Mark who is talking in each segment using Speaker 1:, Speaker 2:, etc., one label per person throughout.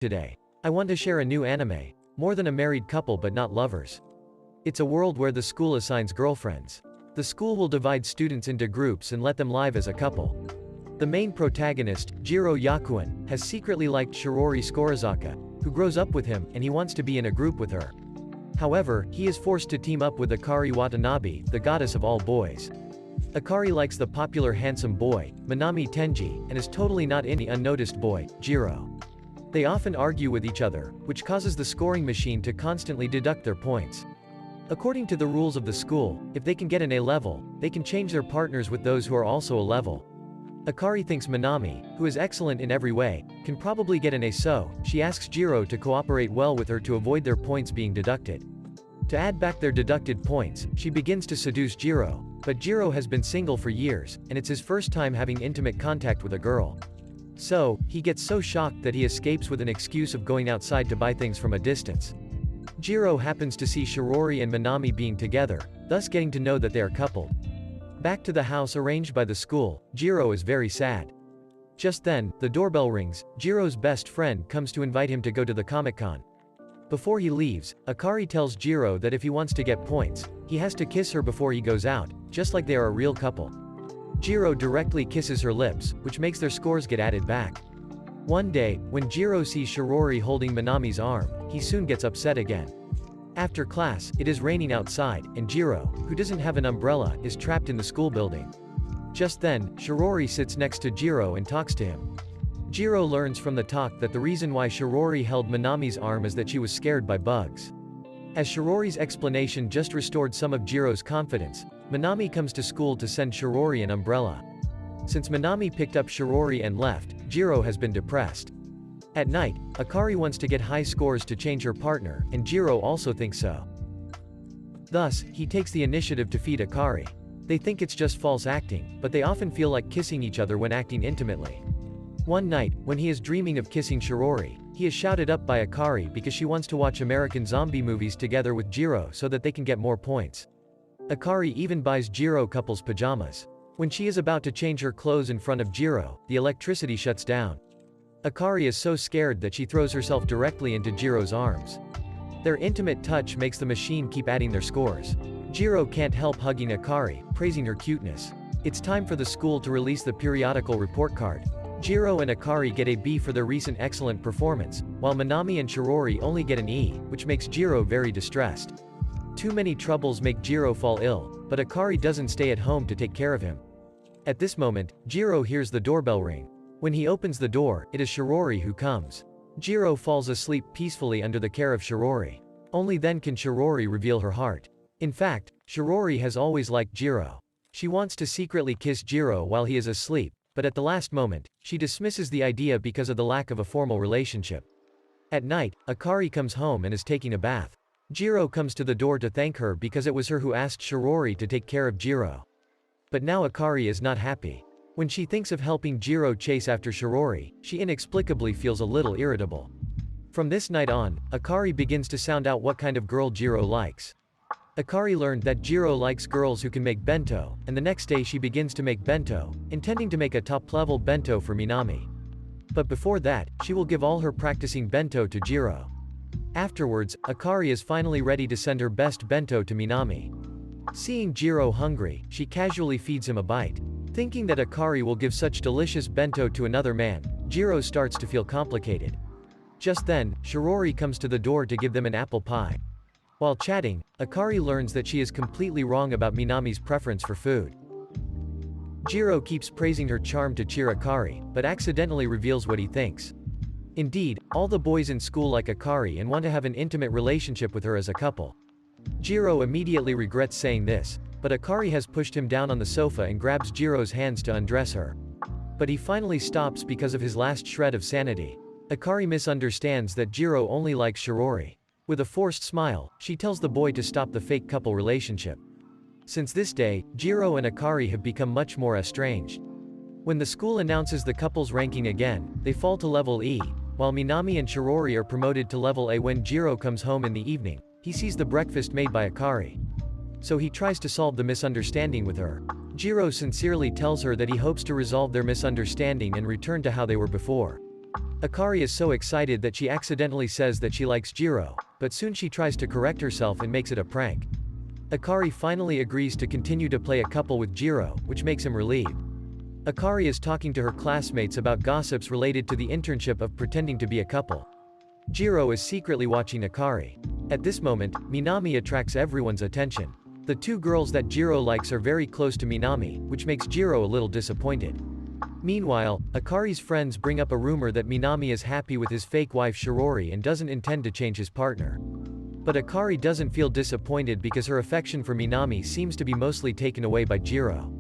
Speaker 1: Today, I want to share a new anime, more than a married couple but not lovers. It's a world where the school assigns girlfriends. The school will divide students into groups and let them live as a couple. The main protagonist, Jiro Yakuin, has secretly liked Shirori Skorizaka, who grows up with him, and he wants to be in a group with her. However, he is forced to team up with Akari Watanabe, the goddess of all boys. Akari likes the popular handsome boy, Minami Tenji, and is totally not in the unnoticed boy, Jiro. They often argue with each other, which causes the scoring machine to constantly deduct their points. According to the rules of the school, if they can get an A level, they can change their partners with those who are also a level. Akari thinks Minami, who is excellent in every way, can probably get an A, so she asks Jiro to cooperate well with her to avoid their points being deducted. To add back their deducted points, she begins to seduce Jiro, but Jiro has been single for years, and it's his first time having intimate contact with a girl. So, he gets so shocked that he escapes with an excuse of going outside to buy things from a distance. Jiro happens to see Shirori and Minami being together, thus getting to know that they are coupled. Back to the house arranged by the school, Jiro is very sad. Just then, the doorbell rings. Jiro's best friend comes to invite him to go to the Comic-Con. Before he leaves, Akari tells Jiro that if he wants to get points, he has to kiss her before he goes out, just like they are a real couple. Jiro directly kisses her lips, which makes their scores get added back. One day, when Jiro sees Shirori holding Minami's arm, he soon gets upset again. After class, it is raining outside, and Jiro, who doesn't have an umbrella, is trapped in the school building. Just then, Shirori sits next to Jiro and talks to him. Jiro learns from the talk that the reason why Shirori held Minami's arm is that she was scared by bugs. As Shirori's explanation just restored some of Jiro's confidence, Minami comes to school to send Shirori an umbrella. Since Minami picked up Shirori and left, Jiro has been depressed. At night, Akari wants to get high scores to change her partner, and Jiro also thinks so. Thus, he takes the initiative to feed Akari. They think it's just false acting, but they often feel like kissing each other when acting intimately. One night, when he is dreaming of kissing Shirori, he is shouted up by Akari because she wants to watch American zombie movies together with Jiro so that they can get more points. Akari even buys Jiro couples pajamas. When she is about to change her clothes in front of Jiro, the electricity shuts down. Akari is so scared that she throws herself directly into Jiro's arms. Their intimate touch makes the machine keep adding their scores. Jiro can't help hugging Akari, praising her cuteness. It's time for the school to release the periodical report card. Jiro and Akari get a B for their recent excellent performance, while Minami and Shirori only get an E, which makes Jiro very distressed. Too many troubles make Jiro fall ill, but Akari doesn't stay at home to take care of him. At this moment, Jiro hears the doorbell ring. When he opens the door, it is Shirori who comes. Jiro falls asleep peacefully under the care of Shirori. Only then can Shirori reveal her heart. In fact, Shirori has always liked Jiro. She wants to secretly kiss Jiro while he is asleep, but at the last moment, she dismisses the idea because of the lack of a formal relationship. At night, Akari comes home and is taking a bath. Jiro comes to the door to thank her because it was her who asked Shirori to take care of Jiro. But now Akari is not happy. When she thinks of helping Jiro chase after Shirori, she inexplicably feels a little irritable. From this night on, Akari begins to sound out what kind of girl Jiro likes. Akari learned that Jiro likes girls who can make bento, and the next day she begins to make bento, intending to make a top-level bento for Minami. But before that, she will give all her practicing bento to Jiro. Afterwards, Akari is finally ready to send her best bento to Minami. Seeing Jiro hungry, she casually feeds him a bite. Thinking that Akari will give such delicious bento to another man, Jiro starts to feel complicated. Just then, Shirori comes to the door to give them an apple pie. While chatting, Akari learns that she is completely wrong about Minami's preference for food. Jiro keeps praising her charm to cheer Akari, but accidentally reveals what he thinks. Indeed, all the boys in school like Akari and want to have an intimate relationship with her as a couple. Jiro immediately regrets saying this, but Akari has pushed him down on the sofa and grabs Jiro's hands to undress her. But he finally stops because of his last shred of sanity. Akari misunderstands that Jiro only likes Shirori. With a forced smile, she tells the boy to stop the fake couple relationship. Since this day, Jiro and Akari have become much more estranged. When the school announces the couple's ranking again, they fall to level E, while Minami and Shirori are promoted to level A. When Jiro comes home in the evening, he sees the breakfast made by Akari. So he tries to solve the misunderstanding with her. Jiro sincerely tells her that he hopes to resolve their misunderstanding and return to how they were before. Akari is so excited that she accidentally says that she likes Jiro, but soon she tries to correct herself and makes it a prank. Akari finally agrees to continue to play a couple with Jiro, which makes him relieved. Akari is talking to her classmates about gossips related to the internship of pretending to be a couple. Jiro is secretly watching Akari. At this moment, Minami attracts everyone's attention. The two girls that Jiro likes are very close to Minami, which makes Jiro a little disappointed. Meanwhile, Akari's friends bring up a rumor that Minami is happy with his fake wife Shirori and doesn't intend to change his partner. But Akari doesn't feel disappointed because her affection for Minami seems to be mostly taken away by Jiro.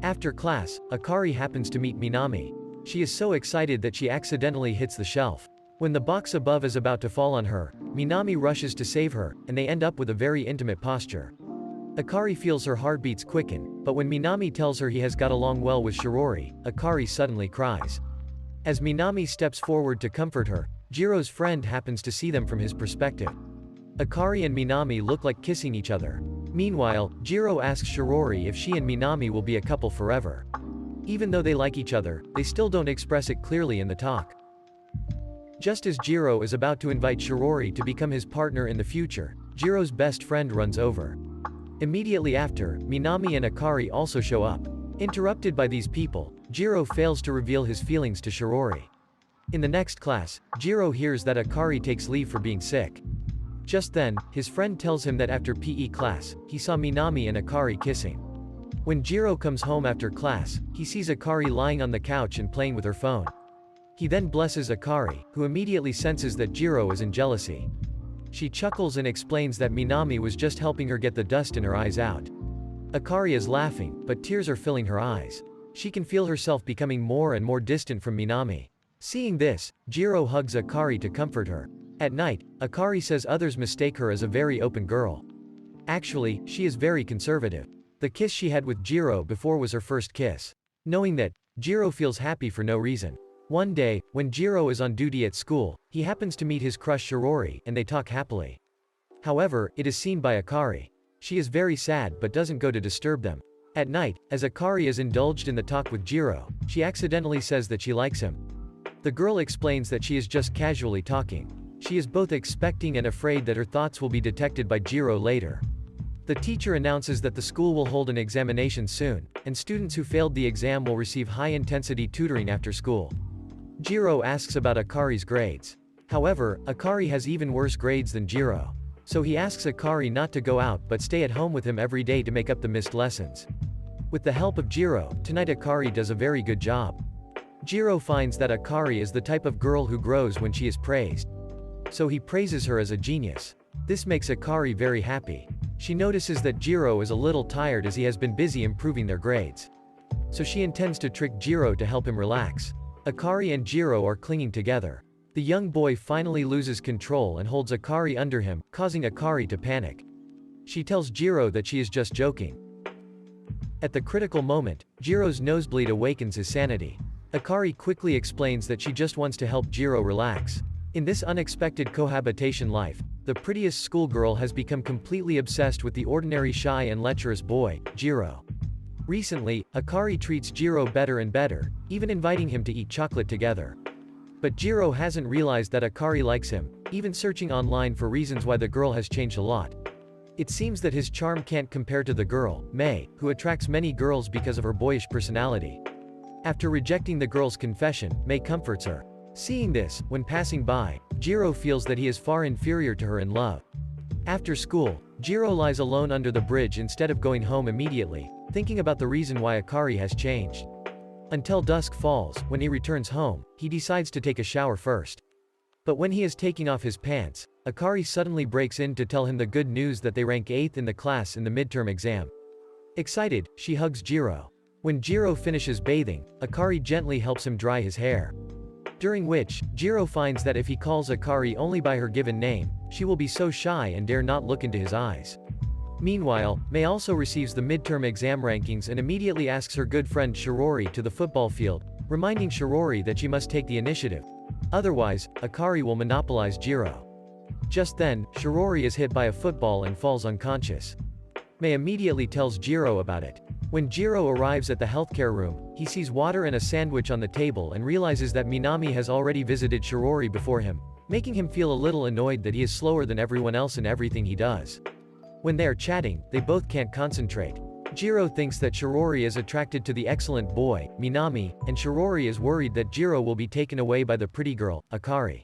Speaker 1: After class, Akari happens to meet Minami. She is so excited that she accidentally hits the shelf. When the box above is about to fall on her, Minami rushes to save her, and they end up with a very intimate posture. Akari feels her heartbeats quicken, but when Minami tells her he has got along well with Shirori, Akari suddenly cries. As Minami steps forward to comfort her, Jiro's friend happens to see them from his perspective. Akari and Minami look like kissing each other. Meanwhile, Jiro asks Shirori if she and Minami will be a couple forever. Even though they like each other, they still don't express it clearly in the talk. Just as Jiro is about to invite Shirori to become his partner in the future, Jiro's best friend runs over. Immediately after, Minami and Akari also show up. Interrupted by these people, Jiro fails to reveal his feelings to Shirori. In the next class, Jiro hears that Akari takes leave for being sick. Just then, his friend tells him that after PE class, he saw Minami and Akari kissing. When Jiro comes home after class, he sees Akari lying on the couch and playing with her phone. He then blesses Akari, who immediately senses that Jiro is in jealousy. She chuckles and explains that Minami was just helping her get the dust in her eyes out. Akari is laughing, but tears are filling her eyes. She can feel herself becoming more and more distant from Minami. Seeing this, Jiro hugs Akari to comfort her. At night, Akari says others mistake her as a very open girl. Actually, she is very conservative. The kiss she had with Jiro before was her first kiss. Knowing that, Jiro feels happy for no reason. One day, when Jiro is on duty at school, he happens to meet his crush Shirori, and they talk happily. However, it is seen by Akari. She is very sad but doesn't go to disturb them. At night, as Akari is indulged in the talk with Jiro, she accidentally says that she likes him. The girl explains that she is just casually talking. She is both expecting and afraid that her thoughts will be detected by Jiro later. The teacher announces that the school will hold an examination soon, and students who failed the exam will receive high-intensity tutoring after school. Jiro asks about Akari's grades. However, Akari has even worse grades than Jiro. So he asks Akari not to go out but stay at home with him every day to make up the missed lessons. With the help of Jiro, tonight Akari does a very good job. Jiro finds that Akari is the type of girl who grows when she is praised. So he praises her as a genius. This makes Akari very happy. She notices that Jiro is a little tired as he has been busy improving their grades. So she intends to trick Jiro to help him relax. Akari and Jiro are clinging together. The young boy finally loses control and holds Akari under him, causing Akari to panic. She tells Jiro that she is just joking. At the critical moment, Jiro's nosebleed awakens his sanity. Akari quickly explains that she just wants to help Jiro relax. In this unexpected cohabitation life, the prettiest schoolgirl has become completely obsessed with the ordinary shy and lecherous boy, Jiro. Recently, Akari treats Jiro better and better, even inviting him to eat chocolate together. But Jiro hasn't realized that Akari likes him, even searching online for reasons why the girl has changed a lot. It seems that his charm can't compare to the girl, Mei, who attracts many girls because of her boyish personality. After rejecting the girl's confession, Mei comforts her. Seeing this, when passing by, Jiro feels that he is far inferior to her in love. After school, Jiro lies alone under the bridge instead of going home immediately, thinking about the reason why Akari has changed. Until dusk falls, when he returns home, he decides to take a shower first. But when he is taking off his pants, Akari suddenly breaks in to tell him the good news that they rank 8th in the class in the midterm exam. Excited, she hugs Jiro. When Jiro finishes bathing, Akari gently helps him dry his hair. During which, Jiro finds that if he calls Akari only by her given name, she will be so shy and dare not look into his eyes. Meanwhile, Mei also receives the midterm exam rankings and immediately asks her good friend Shirori to the football field, reminding Shirori that she must take the initiative. Otherwise, Akari will monopolize Jiro. Just then, Shirori is hit by a football and falls unconscious. Mei immediately tells Jiro about it. When Jiro arrives at the healthcare room, he sees water and a sandwich on the table and realizes that Minami has already visited Shirori before him, making him feel a little annoyed that he is slower than everyone else in everything he does. When they are chatting, they both can't concentrate. Jiro thinks that Shirori is attracted to the excellent boy, Minami, and Shirori is worried that Jiro will be taken away by the pretty girl, Akari.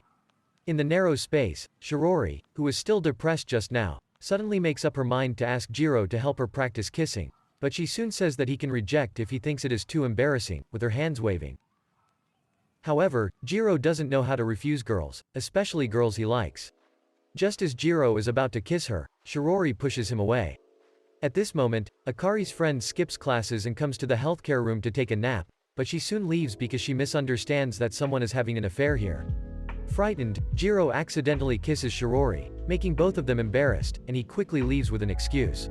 Speaker 1: In the narrow space, Shirori, who was still depressed just now, suddenly makes up her mind to ask Jiro to help her practice kissing, but she soon says that he can reject if he thinks it is too embarrassing, with her hands waving. However, Jiro doesn't know how to refuse girls, especially girls he likes. Just as Jiro is about to kiss her, Shirori pushes him away. At this moment, Akari's friend skips classes and comes to the healthcare room to take a nap, but she soon leaves because she misunderstands that someone is having an affair here. Frightened, Jiro accidentally kisses Shirori, making both of them embarrassed, and he quickly leaves with an excuse.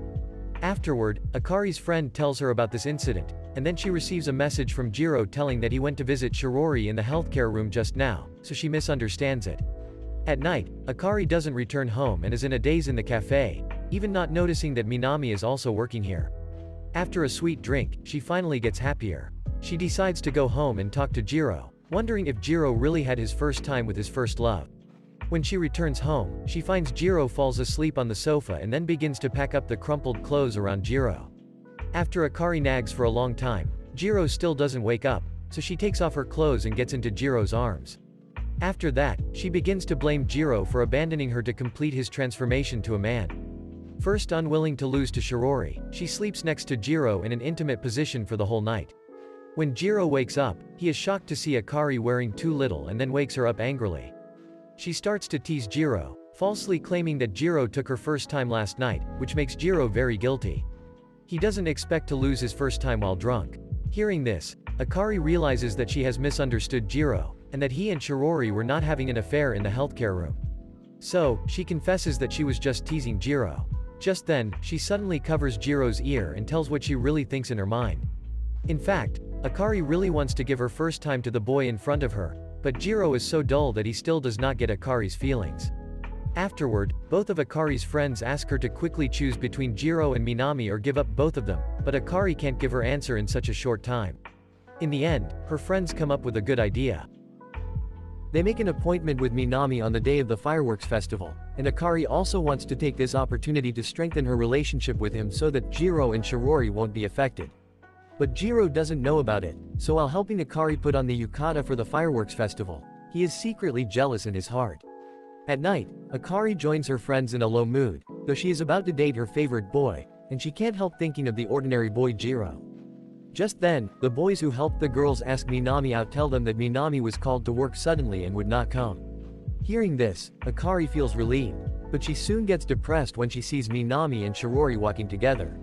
Speaker 1: Afterward, Akari's friend tells her about this incident, and then she receives a message from Jiro telling that he went to visit Shirori in the healthcare room just now, so she misunderstands it. At night, Akari doesn't return home and is in a daze in the cafe, even not noticing that Minami is also working here. After a sweet drink, she finally gets happier. She decides to go home and talk to Jiro, wondering if Jiro really had his first time with his first love. When she returns home, she finds Jiro falls asleep on the sofa and then begins to pack up the crumpled clothes around Jiro. After Akari nags for a long time, Jiro still doesn't wake up, so she takes off her clothes and gets into Jiro's arms. After that, she begins to blame Jiro for abandoning her to complete his transformation to a man. First unwilling to lose to Shirori, she sleeps next to Jiro in an intimate position for the whole night. When Jiro wakes up, he is shocked to see Akari wearing too little and then wakes her up angrily. She starts to tease Jiro, falsely claiming that Jiro took her first time last night, which makes Jiro very guilty. He doesn't expect to lose his first time while drunk. Hearing this, Akari realizes that she has misunderstood Jiro, and that he and Shirori were not having an affair in the healthcare room. So, she confesses that she was just teasing Jiro. Just then, she suddenly covers Jiro's ear and tells what she really thinks in her mind. In fact, Akari really wants to give her first time to the boy in front of her, but Jiro is so dull that he still does not get Akari's feelings. Afterward, both of Akari's friends ask her to quickly choose between Jiro and Minami or give up both of them, but Akari can't give her answer in such a short time. In the end, her friends come up with a good idea. They make an appointment with Minami on the day of the fireworks festival, and Akari also wants to take this opportunity to strengthen her relationship with him so that Jiro and Shirori won't be affected. But Jiro doesn't know about it, so while helping Akari put on the yukata for the fireworks festival, he is secretly jealous in his heart. At night, Akari joins her friends in a low mood, though she is about to date her favorite boy, and she can't help thinking of the ordinary boy Jiro. Just then, the boys who helped the girls ask Minami out tell them that Minami was called to work suddenly and would not come. Hearing this, Akari feels relieved, but she soon gets depressed when she sees Minami and Shirori walking together.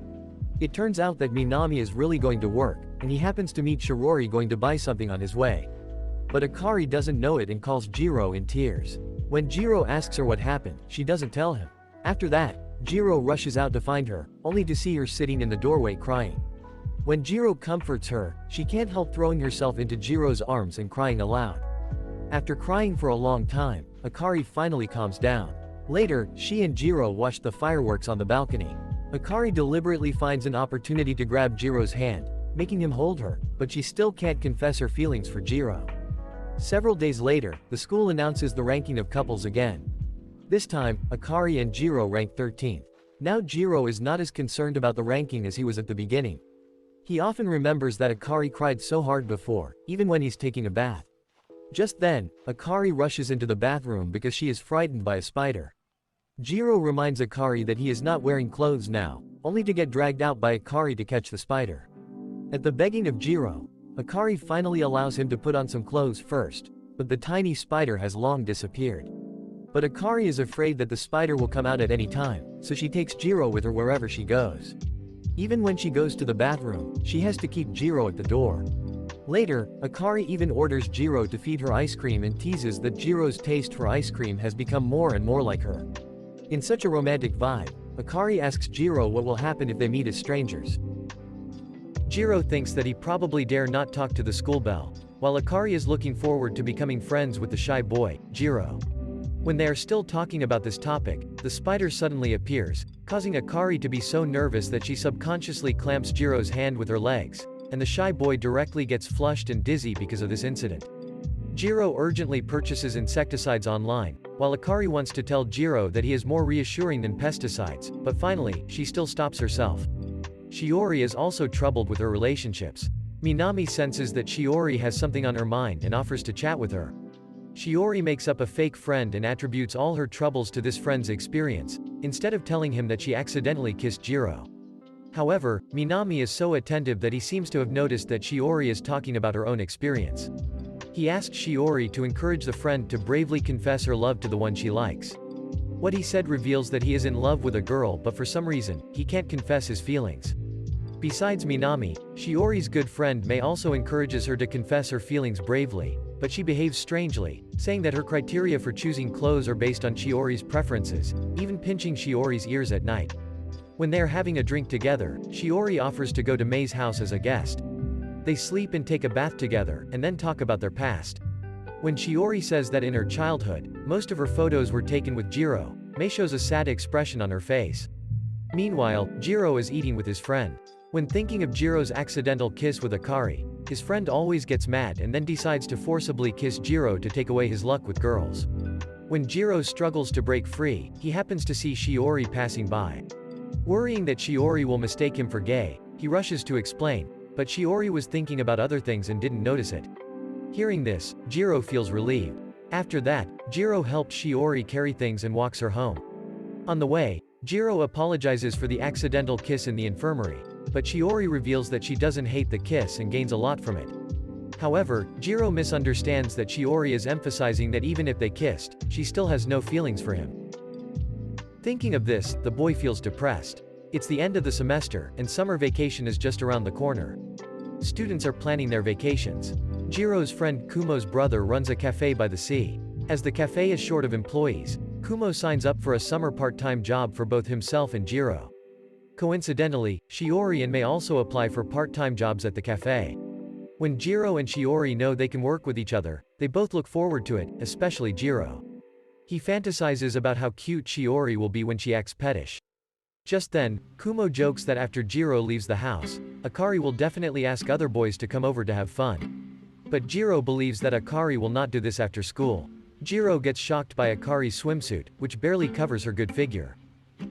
Speaker 1: It turns out that Minami is really going to work, and he happens to meet Shirori going to buy something on his way. But Akari doesn't know it and calls Jiro in tears. When Jiro asks her what happened, she doesn't tell him. After that, Jiro rushes out to find her, only to see her sitting in the doorway crying. When Jiro comforts her, she can't help throwing herself into Jiro's arms and crying aloud. After crying for a long time, Akari finally calms down. Later, she and Jiro watch the fireworks on the balcony. Akari deliberately finds an opportunity to grab Jiro's hand, making him hold her, but she still can't confess her feelings for Jiro. Several days later, the school announces the ranking of couples again. This time, Akari and Jiro rank 13th. Now Jiro is not as concerned about the ranking as he was at the beginning. He often remembers that Akari cried so hard before, even when he's taking a bath. Just then, Akari rushes into the bathroom because she is frightened by a spider. Jiro reminds Akari that he is not wearing clothes now, only to get dragged out by Akari to catch the spider. At the begging of Jiro, Akari finally allows him to put on some clothes first, but the tiny spider has long disappeared. But Akari is afraid that the spider will come out at any time, so she takes Jiro with her wherever she goes. Even when she goes to the bathroom, she has to keep Jiro at the door. Later, Akari even orders Jiro to feed her ice cream and teases that Jiro's taste for ice cream has become more and more like her. In such a romantic vibe, Akari asks Jiro what will happen if they meet as strangers. Jiro thinks that he probably dare not talk to the school bell, while Akari is looking forward to becoming friends with the shy boy, Jiro. When they are still talking about this topic, the spider suddenly appears, causing Akari to be so nervous that she subconsciously clamps Jiro's hand with her legs, and the shy boy directly gets flushed and dizzy because of this incident. Jiro urgently purchases insecticides online, while Akari wants to tell Jiro that he is more reassuring than pesticides, but finally, she still stops herself. Shiori is also troubled with her relationships. Minami senses that Shiori has something on her mind and offers to chat with her. Shiori makes up a fake friend and attributes all her troubles to this friend's experience, instead of telling him that she accidentally kissed Jiro. However, Minami is so attentive that he seems to have noticed that Shiori is talking about her own experience. He asks Shiori to encourage the friend to bravely confess her love to the one she likes. What he said reveals that he is in love with a girl, but for some reason, he can't confess his feelings. Besides Minami, Shiori's good friend Mei also encourages her to confess her feelings bravely, but she behaves strangely, saying that her criteria for choosing clothes are based on Shiori's preferences, even pinching Shiori's ears at night. When they are having a drink together, Shiori offers to go to Mei's house as a guest. They sleep and take a bath together, and then talk about their past. When Shiori says that in her childhood, most of her photos were taken with Jiro, Mei shows a sad expression on her face. Meanwhile, Jiro is eating with his friend. When thinking of Jiro's accidental kiss with Akari, his friend always gets mad and then decides to forcibly kiss Jiro to take away his luck with girls. When Jiro struggles to break free, he happens to see Shiori passing by. Worrying that Shiori will mistake him for gay, he rushes to explain, but Shiori was thinking about other things and didn't notice it. Hearing this, Jiro feels relieved. After that, Jiro helps Shiori carry things and walks her home. On the way, Jiro apologizes for the accidental kiss in the infirmary, but Shiori reveals that she doesn't hate the kiss and gains a lot from it. However, Jiro misunderstands that Shiori is emphasizing that even if they kissed, she still has no feelings for him. Thinking of this, the boy feels depressed. It's the end of the semester, and summer vacation is just around the corner. Students are planning their vacations. Jiro's friend Kumo's brother runs a cafe by the sea. As the cafe is short of employees, Kumo signs up for a summer part-time job for both himself and Jiro. Coincidentally, Shiori and Mei also apply for part-time jobs at the cafe. When Jiro and Shiori know they can work with each other, they both look forward to it, especially Jiro. He fantasizes about how cute Shiori will be when she acts pettish. Just then, Kumo jokes that after Jiro leaves the house, Akari will definitely ask other boys to come over to have fun. But Jiro believes that Akari will not do this after school. Jiro gets shocked by Akari's swimsuit, which barely covers her good figure.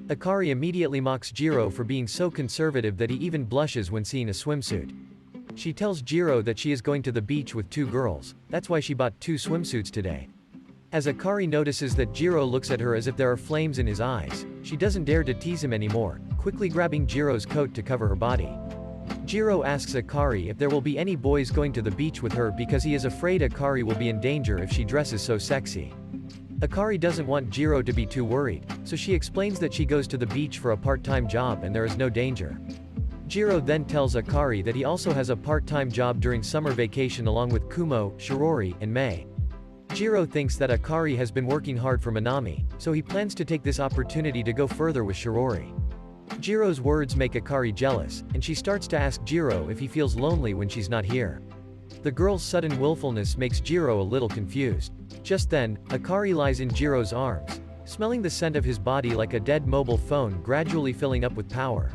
Speaker 1: Akari immediately mocks Jiro for being so conservative that he even blushes when seeing a swimsuit. She tells Jiro that she is going to the beach with 2 girls, that's why she bought 2 swimsuits today. As Akari notices that Jiro looks at her as if there are flames in his eyes, she doesn't dare to tease him anymore, quickly grabbing Jiro's coat to cover her body. Jiro asks Akari if there will be any boys going to the beach with her because he is afraid Akari will be in danger if she dresses so sexy. Akari doesn't want Jiro to be too worried, so she explains that she goes to the beach for a part-time job and there is no danger. Jiro then tells Akari that he also has a part-time job during summer vacation along with Kumo, Shiori, and Mei. Jiro thinks that Akari has been working hard for Minami, so he plans to take this opportunity to go further with Shiori. Jiro's words make Akari jealous, and she starts to ask Jiro if he feels lonely when she's not here. The girl's sudden willfulness makes Jiro a little confused. Just then, Akari lies in Jiro's arms, smelling the scent of his body like a dead mobile phone gradually filling up with power.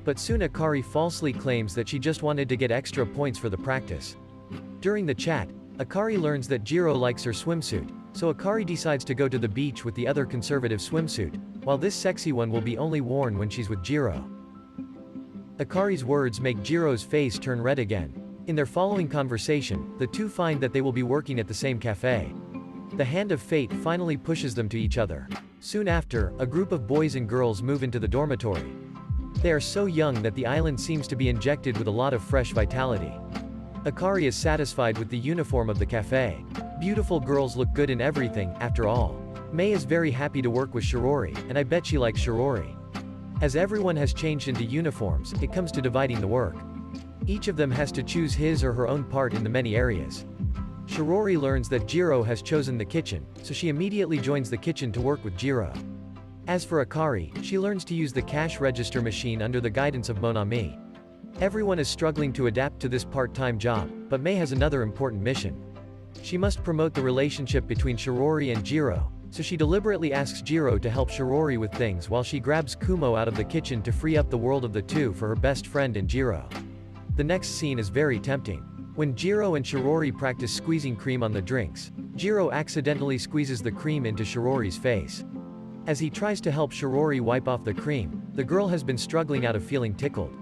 Speaker 1: But soon Akari falsely claims that she just wanted to get extra points for the practice. During the chat, Akari learns that Jiro likes her swimsuit, so Akari decides to go to the beach with the other conservative swimsuit, while this sexy one will be only worn when she's with Jiro. Akari's words make Jiro's face turn red again. In their following conversation, the two find that they will be working at the same cafe. The hand of fate finally pushes them to each other. Soon after, a group of boys and girls move into the dormitory. They are so young that the island seems to be injected with a lot of fresh vitality. Akari is satisfied with the uniform of the cafe. Beautiful girls look good in everything, after all. Mei is very happy to work with Shiori, and I bet she likes Shiori. As everyone has changed into uniforms, it comes to dividing the work. Each of them has to choose his or her own part in the many areas. Shiori learns that Jiro has chosen the kitchen, so she immediately joins the kitchen to work with Jiro. As for Akari, she learns to use the cash register machine under the guidance of Monami. Everyone is struggling to adapt to this part-time job, but Mei has another important mission. She must promote the relationship between Shiori and Jiro, so she deliberately asks Jiro to help Shirori with things while she grabs Kumo out of the kitchen to free up the world of the two for her best friend and Jiro. The next scene is very tempting. When Jiro and Shirori practice squeezing cream on the drinks, Jiro accidentally squeezes the cream into Shirori's face. As he tries to help Shirori wipe off the cream, the girl has been struggling out of feeling tickled.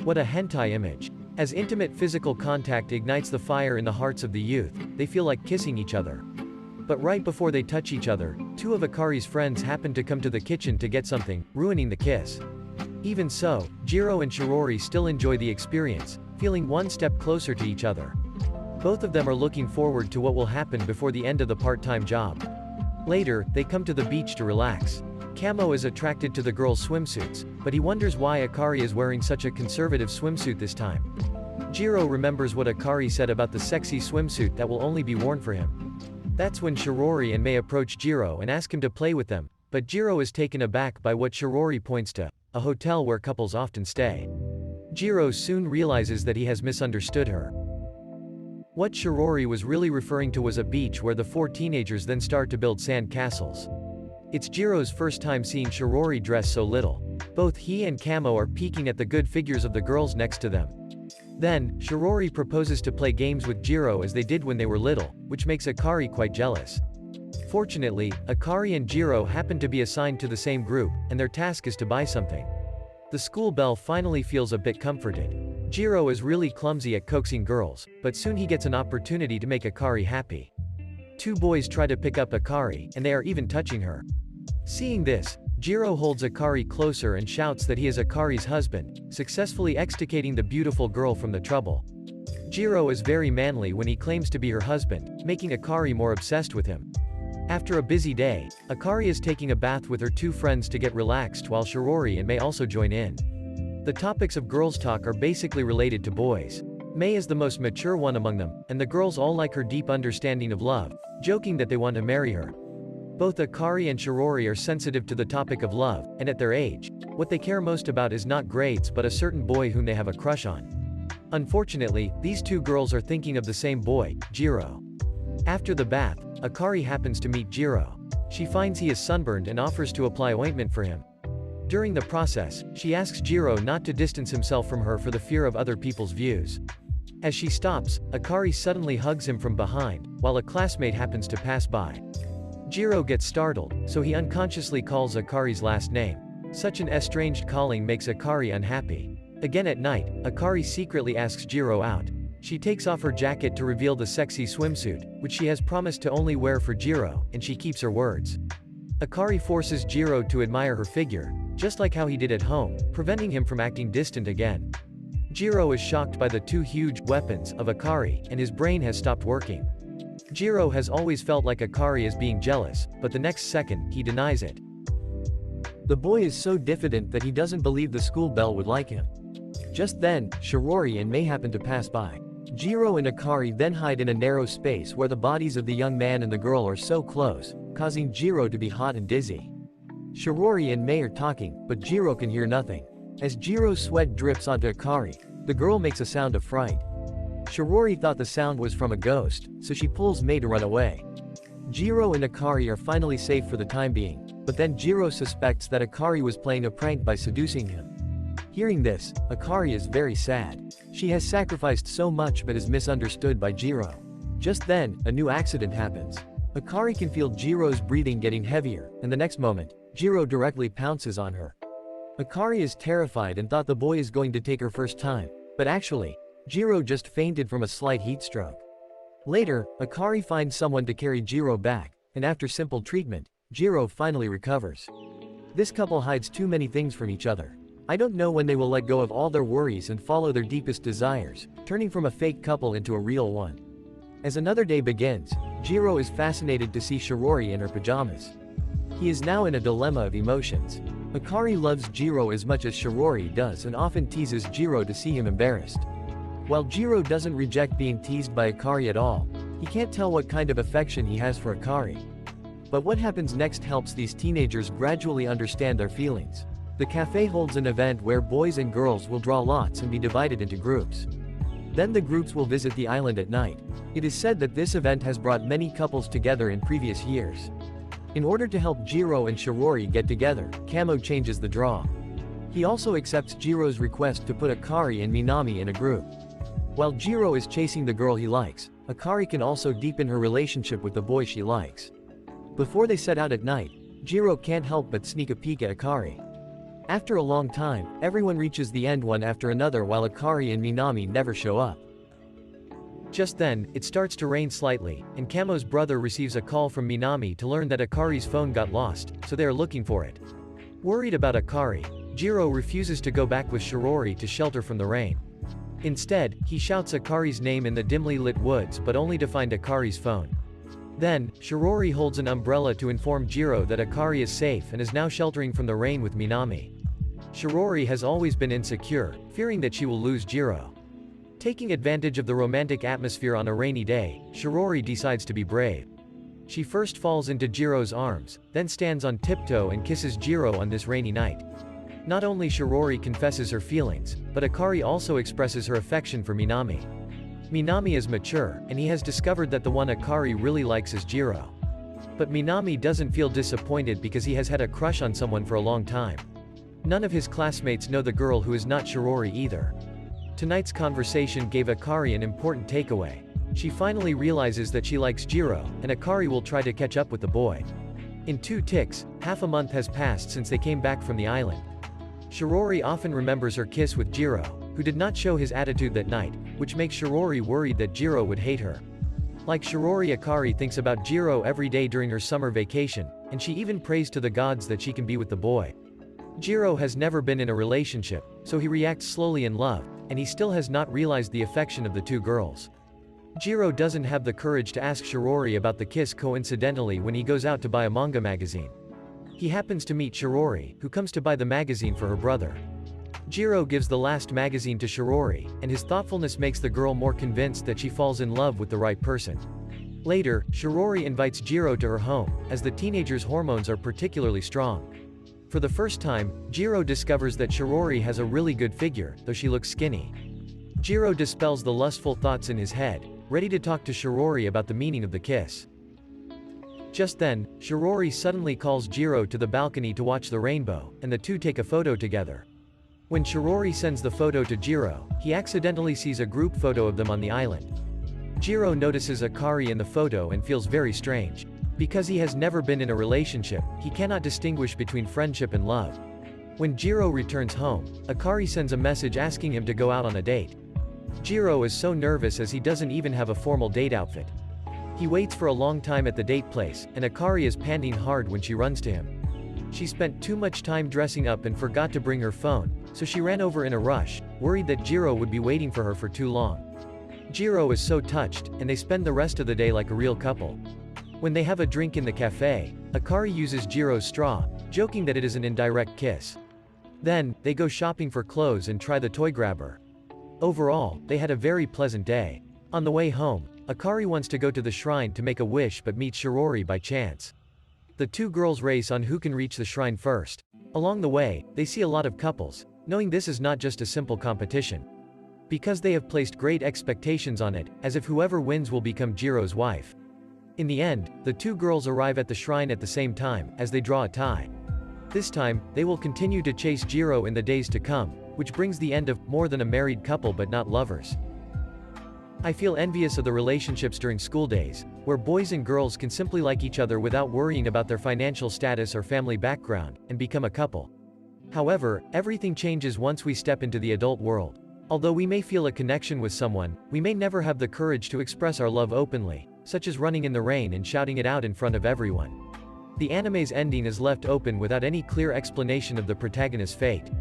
Speaker 1: What a hentai image. As intimate physical contact ignites the fire in the hearts of the youth, they feel like kissing each other. But right before they touch each other, two of Akari's friends happen to come to the kitchen to get something, ruining the kiss. Even so, Jiro and Shirori still enjoy the experience, feeling one step closer to each other. Both of them are looking forward to what will happen before the end of the part-time job. Later, they come to the beach to relax. Kamo is attracted to the girls' swimsuits, but he wonders why Akari is wearing such a conservative swimsuit this time. Jiro remembers what Akari said about the sexy swimsuit that will only be worn for him. That's when Shirori and Mei approach Jiro and ask him to play with them, but Jiro is taken aback by what Shirori points to, a hotel where couples often stay. Jiro soon realizes that he has misunderstood her. What Shirori was really referring to was a beach where the four teenagers then start to build sand castles. It's Jiro's first time seeing Shirori dress so little. Both he and Kamo are peeking at the good figures of the girls next to them. Then, Shirori proposes to play games with Jiro as they did when they were little, which makes Akari quite jealous. Fortunately, Akari and Jiro happen to be assigned to the same group, and their task is to buy something. The school bell finally feels a bit comforted. Jiro is really clumsy at coaxing girls, but soon he gets an opportunity to make Akari happy. Two boys try to pick up Akari, and they are even touching her. Seeing this, Jiro holds Akari closer and shouts that he is Akari's husband, successfully extricating the beautiful girl from the trouble. Jiro is very manly when he claims to be her husband, making Akari more obsessed with him. After a busy day, Akari is taking a bath with her two friends to get relaxed while Shirori and Mei also join in. The topics of girls' talk are basically related to boys. Mei is the most mature one among them, and the girls all like her deep understanding of love, joking that they want to marry her. Both Akari and Shirori are sensitive to the topic of love, and at their age, what they care most about is not grades but a certain boy whom they have a crush on. Unfortunately, these two girls are thinking of the same boy, Jiro. After the bath, Akari happens to meet Jiro. She finds he is sunburned and offers to apply ointment for him. During the process, she asks Jiro not to distance himself from her for the fear of other people's views. As she stops, Akari suddenly hugs him from behind, while a classmate happens to pass by. Jiro gets startled, so he unconsciously calls Akari's last name. Such an estranged calling makes Akari unhappy. Again at night, Akari secretly asks Jiro out. She takes off her jacket to reveal the sexy swimsuit, which she has promised to only wear for Jiro, and she keeps her words. Akari forces Jiro to admire her figure, just like how he did at home, preventing him from acting distant again. Jiro is shocked by the two huge weapons of Akari, and his brain has stopped working. Jiro has always felt like Akari is being jealous, but the next second, he denies it. The boy is so diffident that he doesn't believe the school bell would like him. Just then, Shirori and Mei happen to pass by. Jiro and Akari then hide in a narrow space where the bodies of the young man and the girl are so close, causing Jiro to be hot and dizzy. Shirori and Mei are talking, but Jiro can hear nothing. As Jiro's sweat drips onto Akari, the girl makes a sound of fright. Shirori thought the sound was from a ghost, so she pulls Mei to run away. Jiro and Akari are finally safe for the time being, but then Jiro suspects that Akari was playing a prank by seducing him. Hearing this, Akari is very sad. She has sacrificed so much but is misunderstood by Jiro. Just then, a new accident happens. Akari can feel Jiro's breathing getting heavier, and the next moment, Jiro directly pounces on her. Akari is terrified and thought the boy is going to take her first time, but actually, Jiro just fainted from a slight heat stroke. Later, Akari finds someone to carry Jiro back, and after simple treatment, Jiro finally recovers. This couple hides too many things from each other. I don't know when they will let go of all their worries and follow their deepest desires, turning from a fake couple into a real one. As another day begins, Jiro is fascinated to see Shirori in her pajamas. He is now in a dilemma of emotions. Akari loves Jiro as much as Shirori does and often teases Jiro to see him embarrassed. While Jiro doesn't reject being teased by Akari at all, he can't tell what kind of affection he has for Akari. But what happens next helps these teenagers gradually understand their feelings. The cafe holds an event where boys and girls will draw lots and be divided into groups. Then the groups will visit the island at night. It is said that this event has brought many couples together in previous years. In order to help Jiro and Shirori get together, Kamo changes the draw. He also accepts Jiro's request to put Akari and Minami in a group. While Jiro is chasing the girl he likes, Akari can also deepen her relationship with the boy she likes. Before they set out at night, Jiro can't help but sneak a peek at Akari. After a long time, everyone reaches the end one after another while Akari and Minami never show up. Just then, it starts to rain slightly, and Kamo's brother receives a call from Minami to learn that Akari's phone got lost, so they are looking for it. Worried about Akari, Jiro refuses to go back with Shirori to shelter from the rain. Instead, he shouts Akari's name in the dimly lit woods but only to find Akari's phone. Then, Shirori holds an umbrella to inform Jiro that Akari is safe and is now sheltering from the rain with Minami. Shirori has always been insecure, fearing that she will lose Jiro. Taking advantage of the romantic atmosphere on a rainy day, Shirori decides to be brave. She first falls into Jiro's arms, then stands on tiptoe and kisses Jiro on this rainy night. Not only Shirori confesses her feelings, but Akari also expresses her affection for Minami. Minami is mature, and he has discovered that the one Akari really likes is Jiro. But Minami doesn't feel disappointed because he has had a crush on someone for a long time. None of his classmates know the girl who is not Shirori either. Tonight's conversation gave Akari an important takeaway. She finally realizes that she likes Jiro, and Akari will try to catch up with the boy. In 2 ticks, half a month has passed since they came back from the island. Shirori often remembers her kiss with Jiro, who did not show his attitude that night, which makes Shirori worried that Jiro would hate her. Like Shirori, Akari thinks about Jiro every day during her summer vacation, and she even prays to the gods that she can be with the boy. Jiro has never been in a relationship, so he reacts slowly in love, and he still has not realized the affection of the 2 girls. Jiro doesn't have the courage to ask Shirori about the kiss coincidentally when he goes out to buy a manga magazine. He happens to meet Shirori, who comes to buy the magazine for her brother. Jiro gives the last magazine to Shirori, and his thoughtfulness makes the girl more convinced that she falls in love with the right person. Later, Shirori invites Jiro to her home, as the teenager's hormones are particularly strong. For the first time, Jiro discovers that Shirori has a really good figure, though she looks skinny. Jiro dispels the lustful thoughts in his head, ready to talk to Shirori about the meaning of the kiss. Just then, Shirori suddenly calls Jiro to the balcony to watch the rainbow, and the 2 take a photo together. When Shirori sends the photo to Jiro, he accidentally sees a group photo of them on the island. Jiro notices Akari in the photo and feels very strange. Because he has never been in a relationship, he cannot distinguish between friendship and love. When Jiro returns home, Akari sends a message asking him to go out on a date. Jiro is so nervous as he doesn't even have a formal date outfit. He waits for a long time at the date place, and Akari is panting hard when she runs to him. She spent too much time dressing up and forgot to bring her phone, so she ran over in a rush, worried that Jiro would be waiting for her for too long. Jiro is so touched, and they spend the rest of the day like a real couple. When they have a drink in the cafe, Akari uses Jiro's straw, joking that it is an indirect kiss. Then, they go shopping for clothes and try the toy grabber. Overall, they had a very pleasant day. On the way home, Akari wants to go to the shrine to make a wish but meets Shirori by chance. The 2 girls race on who can reach the shrine first. Along the way, they see a lot of couples, knowing this is not just a simple competition. Because they have placed great expectations on it, as if whoever wins will become Jiro's wife. In the end, the 2 girls arrive at the shrine at the same time, as they draw a tie. This time, they will continue to chase Jiro in the days to come, which brings the end of more than a married couple but not lovers. I feel envious of the relationships during school days, where boys and girls can simply like each other without worrying about their financial status or family background, and become a couple. However, everything changes once we step into the adult world. Although we may feel a connection with someone, we may never have the courage to express our love openly, such as running in the rain and shouting it out in front of everyone. The anime's ending is left open without any clear explanation of the protagonist's fate.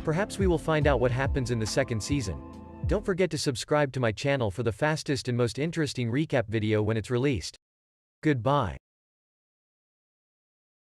Speaker 1: Perhaps we will find out what happens in the 2nd season. Don't forget to subscribe to my channel for the fastest and most interesting recap video when it's released. Goodbye.